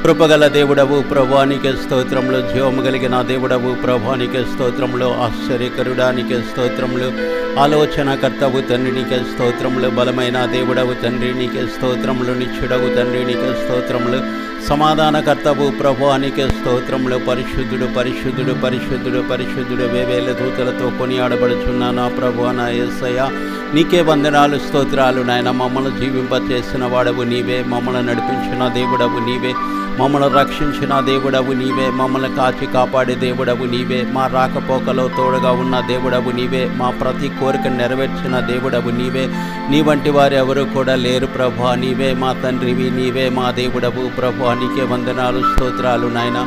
కృపగల దేవుడవు ప్రభువానికి స్తోత్రములు, జీవము కలిగిన దేవుడవు ప్రభువానికి స్తోత్రములు, ఆశ్చర్యకరుడానికి స్తోత్రములు, ఆలోచనకర్తవు తండ్రి నీకే స్తోత్రములు, బలమైన దేవుడవు తండ్రి నీకే స్తోత్రములు, నిత్యుడవు తండ్రి నీకే స్తోత్రములు, సమాధానకర్తవు ప్రభువానికి స్తోత్రములు. పరిశుద్ధుడు పరిశుద్ధుడు పరిశుద్ధుడు పరిశుద్ధుడు వేవేల దూతలతో కొనియాడబడుచున్నా నా ప్రభువా నా యేసయ్యా, నీకే వందనాలు స్తోత్రాలు నాయన. మమ్మల్ని జీవింపచేసిన వాడవు నీవే, మమ్మల్ని నడిపించిన దేవుడవు నీవే, మమ్మల్ని రక్షించిన దేవుడవు నీవే, మమ్మల్ని కాచి కాపాడే దేవుడవు నీవే, మా రాకపోకలో తోడుగా ఉన్న దేవుడవు నీవే, మా ప్రతి కోరిక నెరవేర్చిన దేవుడవు నీవే. నీ వంటి వారు ఎవరు కూడా లేరు ప్రభువా, నీవే మా తండ్రివి, నీవే మా దేవుడవు ప్రభువా, నీకే వందనాలు స్తోత్రాలు నాయన.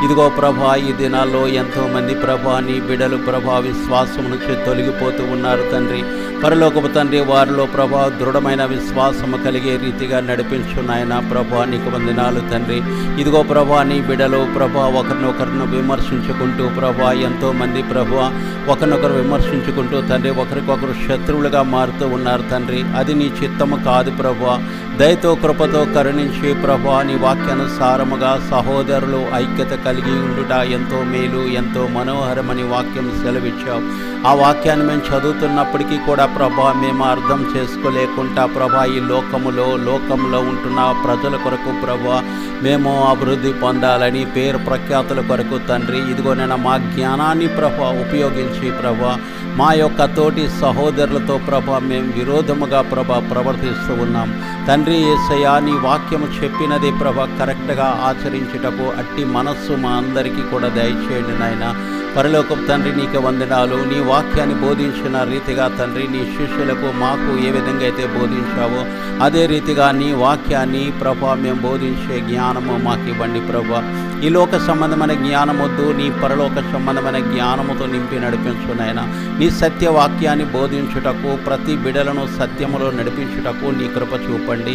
ఇదిగో ప్రభువా, ఈ దినాల్లో ఎంతోమంది ప్రభువా నీ బిడ్డలు ప్రభువా విశ్వాసం నుంచి తొలగిపోతూ ఉన్నారు తండ్రి. పరలోకపు తండ్రి, వారిలో ప్రభా దృఢమైన విశ్వాసము కలిగే రీతిగా నడిపించు నాయన ప్రభువా, నీకు వందనాలు తండ్రి. ఇదిగో ప్రభా నీ బిడ్డలు ప్రభా ఒకరినొకరిని విమర్శించుకుంటూ ప్రభా ఎంతోమంది ప్రభువా ఒకరినొకరు విమర్శించుకుంటూ తండ్రి ఒకరికొకరు శత్రువులుగా మారుతూ ఉన్నారు తండ్రి. అది నీ చిత్తము కాదు ప్రభువా. దయతో కృపతో కరుణించి ప్రభా నీ వాక్యానుసారముగా సహోదరులు ఐక్యత కలిగి ఉండుట ఎంతో మేలు, ఎంతో మనోహరమని వాక్యం సెలవిచ్చావు. ఆ వాక్యాన్ని మేము చదువుతున్నప్పటికీ కూడా ప్రభా మేము అర్థం చేసుకోలేకుండా ప్రభా ఈ లోకంలో ఉంటున్న ప్రజల కొరకు ప్రభా మేము అభివృద్ధి పొందాలని పేరు ప్రఖ్యాతుల కొరకు తండ్రి ఇదిగో నేను మా జ్ఞానాన్ని ప్రభా ఉపయోగించి ప్రభా మా యొక్క తోటి సహోదరులతో ప్రభా మేము విరోధముగా ప్రభా ప్రవర్తిస్తూ ఉన్నాం తండ్రి. యేసయ్యా నీ వాక్యము చెప్పినది ప్రభా కరెక్ట్గా ఆచరించుటకు అట్టి మనస్సు మా అందరికీ కూడా దయచేయండి నాయన. పరలోకపు తండ్రి నీకు వందనాలు. నీ వాక్యాన్ని బోధించిన రీతిగా తండ్రి నీ శిష్యులకు మాకు ఏ విధంగా అయితే బోధించావో అదే రీతిగా నీ వాక్యాన్ని ప్రభా మేము బోధించే జ్ఞానము మాకు ఇవ్వండి ప్రభా. ఈ లోక సంబంధమైన జ్ఞానమొద్దు, నీ పరలోక సంబంధమైన జ్ఞానముతో నింపి నడిపించు నాయన. నీ సత్యవాక్యాన్ని బోధించుటకు ప్రతి బిడలను సత్యములో నడిపించుటకు నీ కృప చూపండి.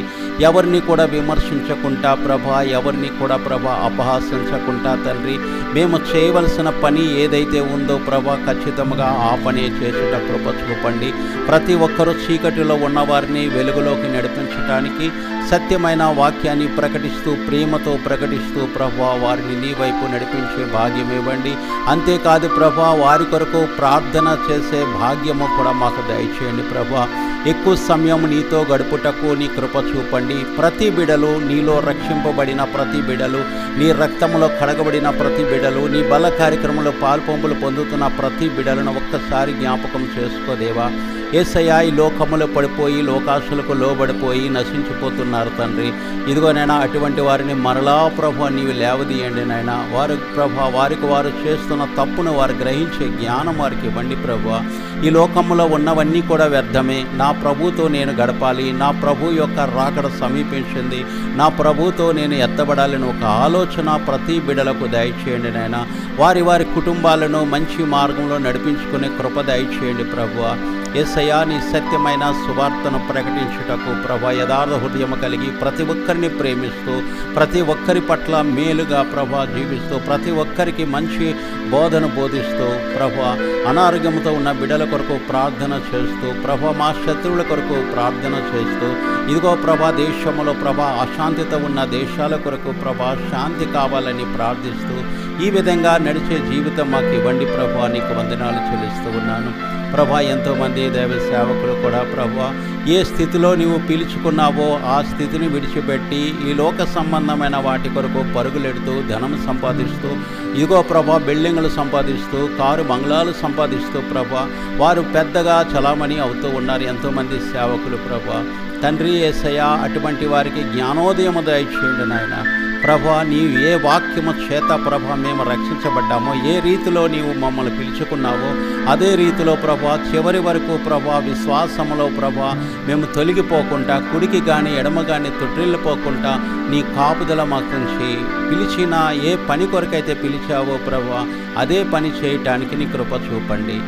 ఎవరిని కూడా విమర్శించకుండా ప్రభా, ఎవరిని కూడా ప్రభా అపహాసించకుండా తండ్రి మేము చేయవలసిన పని ఏదైతే ఉందో ప్రభా ఖచ్చితంగా ఆ పనే చేసుట కృప చూపండి. ప్రతి ఒక్కరూ చీకటిలో ఉన్నవారిని వెలుగులోకి నడిపించడానికి సత్యమైన వాక్యాన్ని ప్రకటిస్తూ ప్రేమతో ప్రకటిస్తూ ప్రభా వారిని నీ వైపు నడిపించే భాగ్యం ఇవ్వండి. అంతేకాదు ప్రభా వారి కొరకు ప్రార్థన చేసే భాగ్యము కూడా మాకు దయచేయండి ప్రభా. ఎక్కువ సమయం నీతో గడుపుటకు నీ కృప చూపండి. ప్రతి బిడలు నీలో రక్షింపబడిన ప్రతి బిడలు, నీ రక్తములో కడగబడిన ప్రతి బిడలు, నీ బల కార్యక్రమంలో పాల్పొంపులు పొందుతున్న ప్రతి బిడలను ఒక్కసారి జ్ఞాపకం చేసుకోదేవా. యేసయ్యా ఈ లోకములో పడిపోయి లోకాశులకు లోబడిపోయి నశించిపోతున్నారు తండ్రి. ఇదిగో నైనా అటువంటి వారిని మరలా ప్రభా నీవు లేవదీయండి నాయన. వారు ప్రభా వారికి వారు చేస్తున్న తప్పును వారు గ్రహించే జ్ఞానం వారికి ఇవ్వండి ప్రభా. ఈ లోకములో ఉన్నవన్నీ కూడా వ్యర్థమే. నా ప్రభుతో నేను గడపాలి, నా ప్రభు యొక్క రాకడ సమీపించింది, నా ప్రభుతో నేను ఎత్తబడాలని ఒక ఆలోచన ప్రతి బిడలకు దయచేయండి నాయన. వారి వారి కుటుంబాలను మంచి మార్గంలో నడిపించుకునే కృప దయచేయండి ప్రభువా. యేసయ్యా నీ సత్యమైన సువార్తను ప్రకటించుటకు ప్రభా యథార్థ హృదయం కలిగి ప్రతి ఒక్కరిని ప్రేమిస్తూ ప్రతి ఒక్కరి పట్ల మేలుగా ప్రభా జీవిస్తూ ప్రతి ఒక్కరికి మంచి బోధన బోధిస్తూ ప్రభా అనారోగ్యంతో ఉన్న బిడ్డల కొరకు ప్రార్థన చేస్తూ ప్రభా మా శత్రువుల కొరకు ప్రార్థన చేస్తూ ఇదిగో ప్రభా దేశంలో ప్రభా అశాంతితో ఉన్న దేశాల కొరకు ప్రభా శాంతి కావాలని ప్రార్థిస్తూ ఈ విధంగా నడిచే జీవితం మాకు ఇవ్వండి ప్రభా. నీకు వందనాలు చెల్లిస్తూ ఉన్నాను ప్రభా. ఎంతోమంది దైవ సేవకులు కూడా ప్రభా ఏ స్థితిలో నీవు పిలుచుకున్నావో ఆ స్థితిని విడిచిపెట్టి ఈ లోక సంబంధమైన వాటి కొరకు పరుగులెడుతూ ధనం సంపాదిస్తూ ఇదిగో ప్రభా బిల్డింగులు సంపాదిస్తూ కారు బంగ్లాలు సంపాదిస్తూ ప్రభా వారు పెద్దగా చలామణి అవుతూ ఉన్నారు ఎంతోమంది సేవకులు ప్రభా. తండ్రి యేసయ్యా అటువంటి వారికి జ్ఞానోదయము దయచేయండి నాయన. ప్రభా నీవు ఏ వాక్యము చేత ప్రభా మేము రక్షించబడ్డామో ఏ రీతిలో నీవు మమ్మల్ని పిలుచుకున్నావో అదే రీతిలో ప్రభా చివరి వరకు ప్రభా విశ్వాసములో ప్రభా మేము తొలగిపోకుండా కుడికి కానీ ఎడమ కానీ తొట్టిల్లిపోకుండా నీ కాపుదల మాకుంచి పిలిచిన ఏ పని కొరకైతే పిలిచావో ప్రభా అదే పని చేయటానికి నీ కృప చూపండి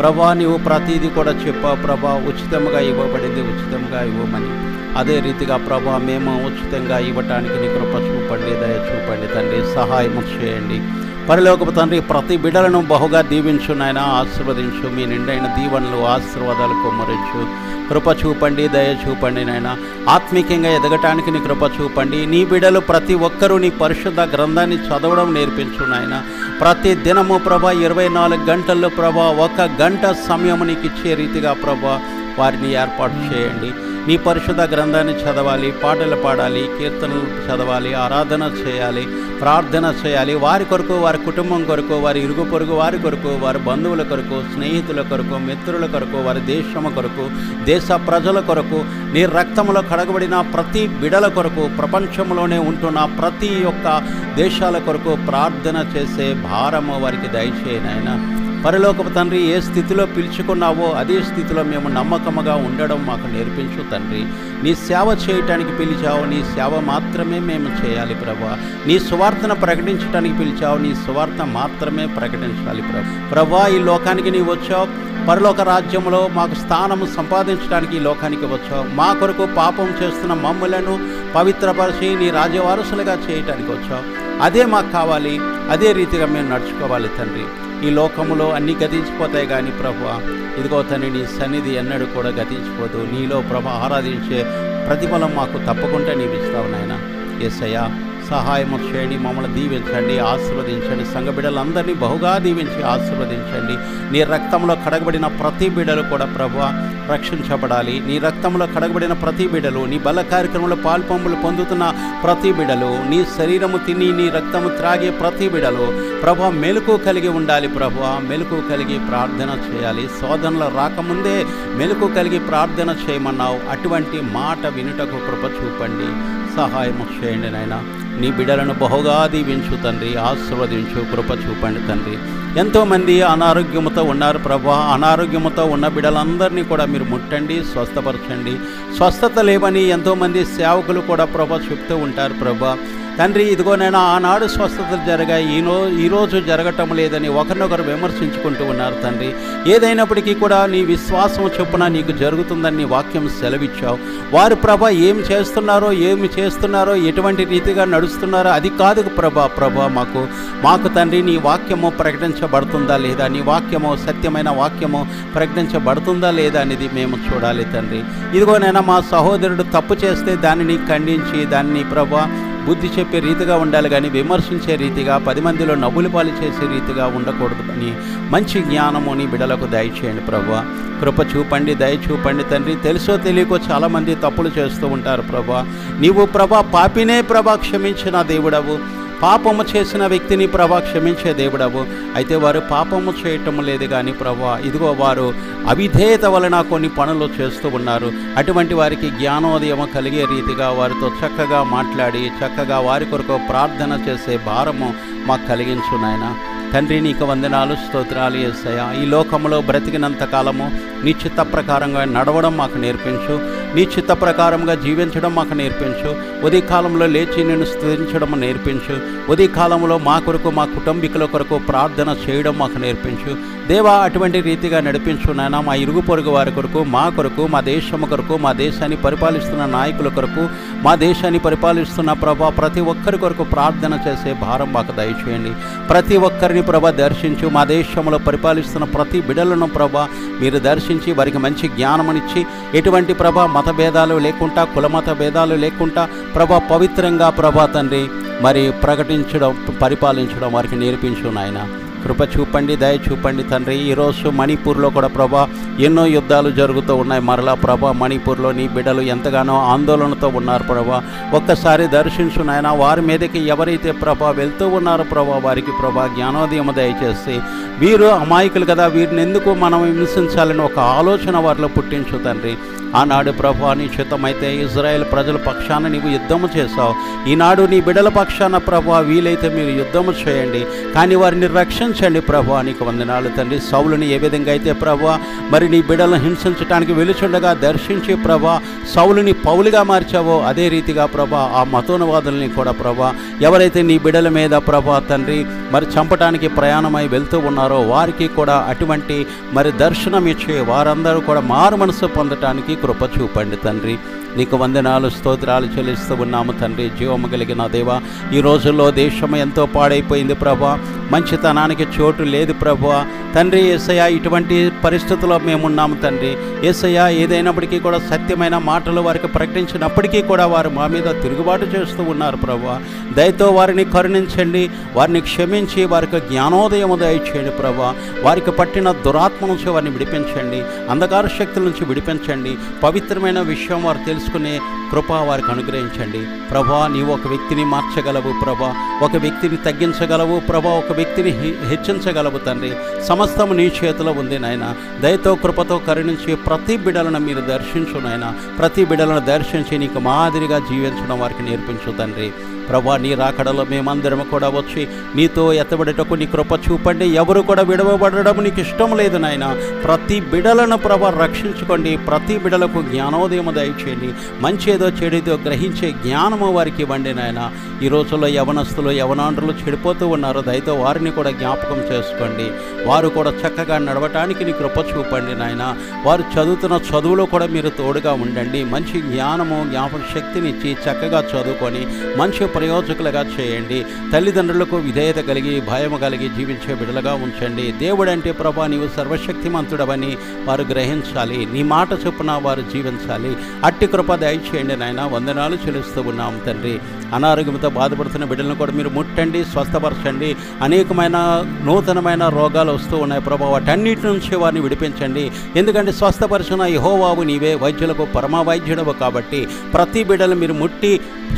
ప్రభా. నీవు ప్రతిదీ కూడా చెప్పావు ప్రభా ఉచితంగా ఇవ్వబడింది ఉచితంగా ఇవ్వమని. అదే రీతిగా ప్రభా మేము ఉచితంగా ఇవ్వటానికి నీ కృప చూపండి, దయ చూపండి తండ్రి. సహాయం చేయండి పరలోకపు తండ్రి ప్రతి బిడ్డలను బహుగా దీవించు నాయన, ఆశీర్వదించు. మీ నిండైన దీవెనలు ఆశీర్వాదాలు కుమ్మరించు. కృప చూపండి, దయ చూపండి నాయన. ఆత్మీయంగా ఎదగటానికి నీ కృప చూపండి. నీ బిడ్డలు ప్రతి ఒక్కరూ నీ పరిశుద్ధ గ్రంథాన్ని చదవడం నేర్పించు నాయన. ప్రతి దినము ప్రభా 24 గంటల్లో ప్రభా 1 గంట సమయం నీకు ఇచ్చే రీతిగా ప్రభా వారిని ఏర్పాటు చేయండి. నీ పరిశుద్ధ గ్రంథాన్ని చదవాలి, పాటలు పాడాలి, కీర్తనలు చదవాలి, ఆరాధన చేయాలి, ప్రార్థన చేయాలి. వారి కొరకు, వారి కుటుంబం కొరకు, వారి ఇరుగు పొరుగు వారి కొరకు, వారి బంధువుల కొరకు, స్నేహితుల కొరకు, మిత్రుల కొరకు, వారి దేశము కొరకు, దేశ ప్రజల కొరకు, నీ రక్తంలో కడగబడిన ప్రతి బిడల కొరకు, ప్రపంచంలోనే ఉంటున్న ప్రతి ఒక్క దేశాల కొరకు ప్రార్థన చేసే భారము వారికి దయచేయనైనా. పరలోకపు తండ్రి, ఏ స్థితిలో పిలుచుకున్నావో అదే స్థితిలో మేము నమ్మకముగా ఉండడం మాకు నేర్పించు తండ్రి. నీ సేవ చేయటానికి పిలిచావు, నీ సేవ మాత్రమే మేము చేయాలి ప్రభా. నీ సువార్తను ప్రకటించడానికి పిలిచావు, నీ సువార్త మాత్రమే ప్రకటించాలి ప్రభా. ఈ లోకానికి నీవు వచ్చావు, పరలోక రాజ్యంలో మాకు స్థానము సంపాదించడానికి ఈ లోకానికి వచ్చావు. మా కొరకు పాపం చేస్తున్న మమ్ములను పవిత్రపరిచి నీ రాజ్యవారసులుగా చేయటానికి వచ్చావు. అదే మాకు కావాలి, అదే రీతిగా మేము నడుచుకోవాలి తండ్రి. ఈ లోకములో అన్నీ గతించిపోతాయి కానీ ప్రభువా, ఇదిగో తండ్రి నీ సన్నిధి ఎన్నడూ కూడా గతించిపోదు. నీలో ప్రభు ఆరాధించే ప్రతిఫలం మాకు తప్పకుండా నీవు ఇస్తావు నాయన. యేసయ్యా, సహాయము చేయండి, మమ్మల్ని దీవించండి, ఆశీర్వదించండి. సంఘ బిడ్డలందరినీ బహుగా దీవించి ఆశీర్వదించండి. నీ రక్తంలో కడగబడిన ప్రతి బిడ్డలు కూడా ప్రభువా రక్షించబడాలి. నీ రక్తంలో కడగబడిన ప్రతి బిడ్డలు, నీ బల కార్యక్రమంలో పాల్పొంపులు పొందుతున్న ప్రతి బిడ్డలు, నీ శరీరము తిని నీ రక్తము త్రాగే ప్రతి బిడ్డలు ప్రభువా మెలకు కలిగి ఉండాలి. ప్రభువా మెలకు కలిగి ప్రార్థన చేయాలి. శోధనలు రాకముందే మెలకు కలిగి ప్రార్థన చేయమన్నావు. అటువంటి మాట వినుటకు కృప చూపండి, సహాయము చేయండి నాయన. నీ బిడ్డలను బహుగా దీవించు తండ్రి, ఆశీర్వదించు, కృప చూపండి తండ్రి. ఎంతోమంది అనారోగ్యముతో ఉన్నారు ప్రభా. అనారోగ్యముతో ఉన్న బిడ్డలందరినీ కూడా మీరు ముట్టండి, స్వస్థపరచండి. స్వస్థత లేవని ఎంతోమంది సేవకులు కూడా ప్రభా చెప్తూ ఉంటారు ప్రభా. తండ్రి, ఇదిగోనైనా ఆనాడు స్వస్థతలు జరిగాయి, ఈరోజు జరగటం లేదని ఒకరినొకరు విమర్శించుకుంటూ ఉన్నారు తండ్రి. ఏదైనప్పటికీ కూడా నీ విశ్వాసం చొప్పున నీకు జరుగుతుందని నీ వాక్యం సెలవిచ్చావు. వారు ప్రభా ఏమి చేస్తున్నారో ఎటువంటి రీతిగా నడుస్తున్నారో అది కాదు ప్రభా మాకు తండ్రి నీ వాక్యము ప్రకటించబడుతుందా లేదా, నీ వాక్యము సత్యమైన వాక్యము ప్రకటించబడుతుందా లేదా అనేది మేము చూడాలి తండ్రి. ఇదిగోనైనా మా సహోదరుడు తప్పు చేస్తే దానిని ఖండించి దాన్ని ప్రభా బుద్ధి చెప్పే రీతిగా ఉండాలి కానీ విమర్శించే రీతిగా 10 మందిలో నవ్వులు పాలు చేసే రీతిగా ఉండకూడదు అని మంచి జ్ఞానము నీ బిడ్డలకు దయచేయండి ప్రభువా. కృప చూపండి, దయ చూపండి తండ్రి. తెలుసో తెలియకో చాలామంది తప్పులు చేస్తూ ఉంటారు ప్రభా. నీవు ప్రభా పాపినే ప్రభా క్షమించిన దేవుడవు, పాపము చేసిన వ్యక్తిని ప్రభా క్షమించే దేవుడవు. అయితే వారు పాపము చేయటం లేదు కానీ ప్రభా ఇదిగో వారు అవిధేయత వలన కొన్ని పనులు చేస్తూ ఉన్నారు. అటువంటి వారికి జ్ఞానోదయం కలిగే రీతిగా వారితో చక్కగా మాట్లాడి చక్కగా వారి కొరకు ప్రార్థన చేసే భారము మాకు కలిగించు నాయన. తండ్రి, నీకు వందనాలు, స్తోత్రాలు యేసయ్యా. ఈ లోకంలో బ్రతికినంత కాలము నీ చిత్త ప్రకారంగా నడవడం మాకు నేర్పించు, నీ చిత్త ప్రకారంగా జీవించడం మాకు నేర్పించు. ఉదయకాలంలో లేచి నిన్ను స్తుతించడం నేర్పించు. ఉదయకాలంలో మా కొరకు, మా కుటుంబీకుల కొరకు ప్రార్థన చేయడం మాకు నేర్పించు దేవా. అటువంటి రీతిగా నడిపించు నాయన. మా ఇరుగు పొరుగు వారి కొరకు, మా కొరకు, మా దేశము కొరకు, మా దేశాన్ని పరిపాలిస్తున్న నాయకుల కొరకు, మా దేశాన్ని పరిపాలిస్తున్న ప్రభా ప్రతి ఒక్కరి కొరకు ప్రార్థన చేసే భారం మాకు దయచేయండి. ప్రతి ఒక్కరిని ప్రభా దర్శించు. మా దేశంలో పరిపాలిస్తున్న ప్రతి బిడ్డలను ప్రభా మీరు దర్శించి వారికి మంచి జ్ఞానమునిచ్చి ఎటువంటి ప్రభా మత భేదాలు లేకుండా, కులమత భేదాలు లేకుండా ప్రభా పవిత్రంగా ప్రభా తండ్రి మరి ప్రకటించడం, పరిపాలించడం వారికి నేర్పించు నాయన. కృప చూపండి, దయ చూపండి తండ్రి. ఈరోజు మణిపూర్లో కూడా ప్రభా ఎన్నో యుద్ధాలు జరుగుతూ ఉన్నాయి. మరలా ప్రభా మణిపూర్లో నీ బిడ్డలు ఎంతగానో ఆందోళనతో ఉన్నారు ప్రభా. ఒక్కసారి దర్శించు నాయన. వారి మీదకి ఎవరైతే ప్రభా వెళ్తూ ఉన్నారో ప్రభా వారికి ప్రభా జ్ఞానోదయం దయచేసి, వీరు అమాయకులు కదా, వీరిని ఎందుకు మనం హింసించాలని ఒక ఆలోచన వారిలో పుట్టించు తండ్రి. ఆనాడు ప్రభా నీ చిత్తమైతే ఇజ్రాయేల్ ప్రజల పక్షాన నీవు యుద్ధము చేశావు. ఈనాడు నీ బిడ్డల పక్షాన ప్రభా వీలైతే మీరు యుద్ధము చేయండి, కానీ వారిని రక్షించండి ప్రభా. నీకు వందనాలు తండ్రి. సౌలుని ఏ విధంగా అయితే ప్రభా మరి నీ బిడ్డలను హింసించడానికి వెలుచుండగా దర్శించి ప్రభా సౌలుని పౌలుగా మార్చావో అదే రీతిగా ప్రభా ఆ మతోన్వాదుల్ని కూడా ప్రభా ఎవరైతే నీ బిడ్డల మీద ప్రభా తండ్రి మరి చంపటానికి ప్రయాణమై వెళ్తూ ఉన్నారో వారికి కూడా అటువంటి మరి దర్శనం ఇచ్చి వారందరూ కూడా మారు మనసు పొందటానికి, కృప చూపండి తండ్రి. నీకు వందనాలు స్తోత్రాలు చెల్లిస్తూ ఉన్నాము తండ్రి. జీవము కలిగిన దేవా, ఈ రోజుల్లో దేశం ఎంతో పాడైపోయింది ప్రభా, మంచితనానికి చోటు లేదు ప్రభువా. తండ్రి యేసయ్య, ఇటువంటి పరిస్థితుల్లో మేమున్నాము తండ్రి. యేసయ్య, ఏదైనప్పటికీ కూడా సత్యమైన మాటలు వారికి ప్రకటించినప్పటికీ కూడా వారు మా మీద తిరుగుబాటు చేస్తూ ఉన్నారు ప్రభువా. దయతో వారిని కరుణించండి, వారిని క్షమించి వారికి జ్ఞానోదయము దయచేయండి ప్రభువా. వారికి పట్టిన దురాత్మ నుంచి వారిని విడిపించండి, అంధకార శక్తుల నుంచి విడిపించండి. పవిత్రమైన విషయం వారు తెలుసుకునే కృప వారికి అనుగ్రహించండి ప్రభా. నీవు ఒక వ్యక్తిని మార్చగలవు ప్రభా, ఒక వ్యక్తిని తగ్గించగలవు ప్రభా, ఒక వ్యక్తిని హెచ్చించగలవు తండ్రి. సమస్తము నీ చేతిలో ఉంది నాయన. దయతో కృపతో కరుణించి ప్రతి బిడ్డలను మీరు దర్శించు నాయన. ప్రతి బిడ్డలను దర్శించి నీకు మాదిరిగా జీవించడం వారికి నేర్పించు తండ్రి. ప్రభా, నీ రాకడలో మేమందరం కూడా వచ్చి నీతో ఎత్తబడేటకు నీ కృప చూపండి. ఎవరు కూడా విడవబడడం నీకు ఇష్టం లేదు నాయన. ప్రతి బిడలను ప్రభా రక్షించుకోండి. ప్రతి బిడలకు జ్ఞానోదయము దయచేయండి. మంచి ఏదో చెడుదో గ్రహించే జ్ఞానము వారికి ఇవ్వండి నాయన. ఈ రోజుల్లో యవనస్తులు యవనాండ్రులు చెడిపోతూ ఉన్నారు. దయతో వారిని కూడా జ్ఞాపకం చేసుకోండి. వారు కూడా చక్కగా నడవటానికి నీ కృప చూపండి నాయన. వారు చదువుతున్న చదువులో కూడా మీరు తోడుగా ఉండండి. మంచి జ్ఞానము జ్ఞాపక శక్తినిచ్చి చక్కగా చదువుకొని మంచి ప్రయోజకులుగా చేయండి. తల్లిదండ్రులకు విధేయత కలిగి భయము కలిగి జీవించే బిడ్డలుగా ఉంచండి. దేవుడంటే ప్రభా నీవు సర్వశక్తిమంతుడవని వారు గ్రహించాలి. నీ మాట చొప్పున వారు జీవించాలి. అట్టి కృప దయచేయండి నాయన. వందనాలు చెల్లిస్తూ ఉన్నాం తండ్రి. అనారోగ్యంతో బాధపడుతున్న బిడ్డలను కూడా మీరు ముట్టండి, స్వస్థపరచండి. అనేకమైన నూతనమైన రోగాలు వస్తూ ఉన్నాయి ప్రభా, వాటన్నిటి నుంచి వారిని విడిపించండి. ఎందుకంటే స్వస్థపరిచిన యెహోవావు నీవే, వైద్యులకు పరమ వైద్యుడవు కాబట్టి ప్రతి బిడ్డలు మీరు ముట్టి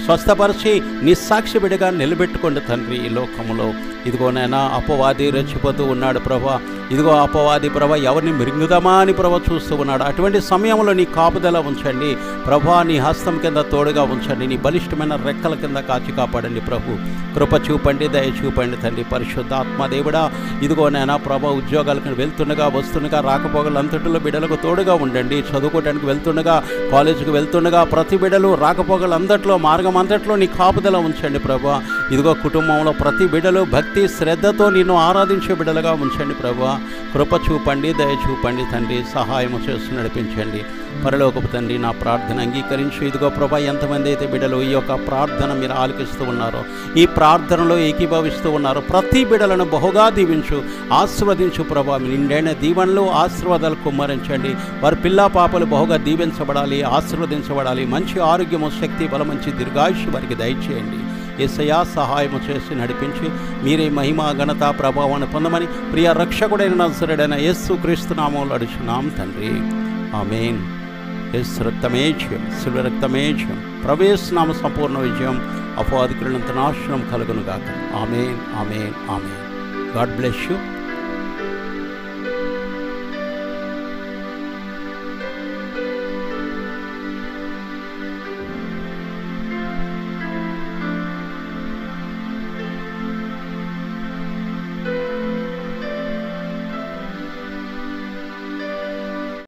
స్వస్థపరిచి నిస్సాక్షి బిడ్డగా నిలబెట్టుకోండి తండ్రి. ఈ లోకములో ఇదిగోనైనా అపవాది రెచ్చిపోతూ ఉన్నాడు ప్రభా. ఇదిగో అపవాది ప్రభా ఎవరిని మృంగుదామా అని ప్రభా చూస్తూ ఉన్నాడు. అటువంటి సమయంలో నీ కాపుదల ఉంచండి ప్రభా. నీ హస్తం కింద తోడుగా ఉంచండి. నీ బలిష్టమైన రెక్కల కింద కాచి కాపాడండి ప్రభు. కృప చూపండి, దయ చూపండి తండ్రి. పరిశుద్ధాత్మ దేవుడా, ఇదిగోనైనా ప్రభా ఉద్యోగాలకు వెళ్తుండగా వస్తుండగా రాకపోకలంతటిలో బిడ్డలకు తోడుగా ఉండండి. చదువుకోవడానికి వెళ్తుండగా కాలేజీకి వెళ్తుండగా ప్రతి బిడ్డలు రాకపోకలంతట్లో మార్గం అంతట్లో నీ కాపుదల ఉంచండి ప్రభా. ఇదిగో కుటుంబంలో ప్రతి బిడ్డలు భక్తి శ్రద్ధతో నిన్ను ఆరాధించే బిడ్డలుగా ఉంచండి ప్రభా. కృప చూపండి, దయ చూపండి తండ్రి. సహాయం చేసి నడిపించండి. పరలోకపు తండ్రి, నా ప్రార్థన అంగీకరించు. ఇదిగో ప్రభా, ఎంతమంది అయితే బిడ్డలు ఈ యొక్క ప్రార్థన మీరు ఆలకిస్తూ ఉన్నారో, ఈ ప్రార్థనలో ఏకీభవిస్తూ ఉన్నారో ప్రతి బిడ్డలను బహుగా దీవించు, ఆశీర్వదించు ప్రభా. నిండైన దీవెనలు ఆశీర్వాదాలు కుమ్మరించండి. వారి పిల్లా పాపలు బహుగా దీవించబడాలి, ఆశీర్వదించబడాలి. మంచి ఆరోగ్యము, శక్తి, బలం, మంచి దీర్ఘాయుష్ వారికి దయచేయండి. యేసయ్యా, సహాయము చేసి నడిపించి మీరే మహిమ ఘనత ప్రభావాన్ని పొందమని ప్రియ రక్షకుడైన నజరేయుడైన యేసు క్రీస్తు నామములో అడుగుచున్నాం తండ్రి. ఆమేన్. యేసు రక్తమే జయం, శిలువ రక్తమే జయం. ప్రభుయేసు నామ సంపూర్ణ విజయం, అపవాది క్రియలంత నాశనం కలుగును గాక. ఆమేన్, ఆమేన్, ఆమేన్. God bless you.